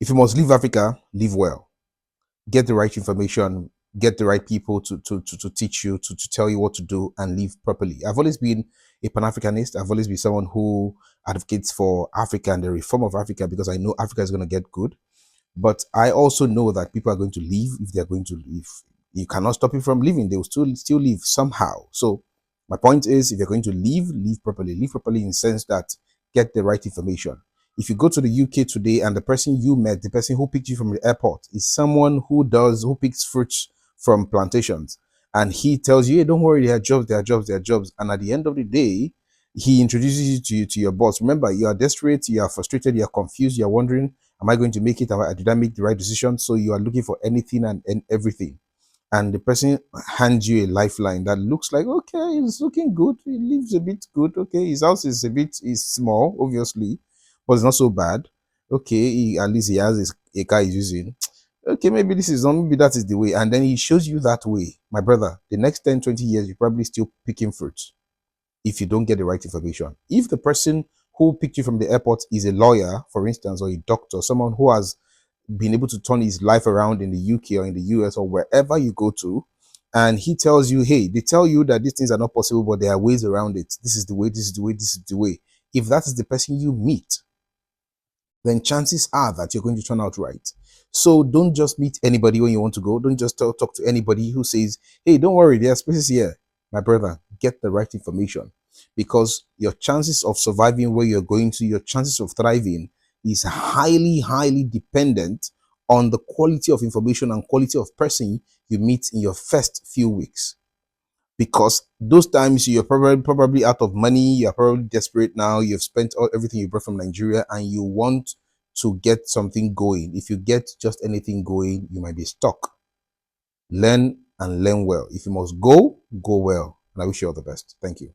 If you must leave Africa, live well. Get the right information, get the right people to teach you, to tell you what to do, and live properly. I've always been a Pan-Africanist. I've always been someone who advocates for Africa and the reform of Africa, because I know Africa is going to get good. But I also know that people are going to leave. If they're going to leave, you cannot stop it from leaving. They will still leave somehow. So my point is, if you're going to leave, leave properly. Leave properly in the sense that get the right information. If you go to the UK today and the person you met, the person who picked you from the airport, is someone who picks fruits from plantations, and he tells you, hey, don't worry, there are jobs, there are jobs, there are jobs. And at the end of the day, he introduces you to your boss. Remember, you are desperate, you are frustrated, you are confused, you are wondering, am I going to make it? Did I make the right decision? So you are looking for anything and everything. And the person hands you a lifeline that looks like, okay, he's looking good. He lives a bit good. Okay, his house is is small, obviously, but it's not so bad. Okay, at least he has a car he's using. Okay, maybe this is not, maybe that is the way. And then he shows you that way. My brother, the next 10, 20 years, you're probably still picking fruits if you don't get the right information. If the person who picked you from the airport is a lawyer, for instance, or a doctor, someone who has been able to turn his life around in the UK or in the US or wherever you go to, and he tells you, hey, they tell you that these things are not possible, but there are ways around it. This is the way, this is the way, this is the way. If that is the person you meet, then chances are that you're going to turn out right. So don't just meet anybody when you want to go. Don't just talk to anybody who says, hey, don't worry, there are spaces here. My brother, get the right information, because your chances of surviving where you're going to, your chances of thriving is highly, highly dependent on the quality of information and quality of person you meet in your first few weeks. Because those times you're probably out of money, you're probably desperate now, you've spent everything you brought from Nigeria, and you want to get something going. If you get just anything going, you might be stuck. Learn and learn well. If you must go, go well. And I wish you all the best. Thank you.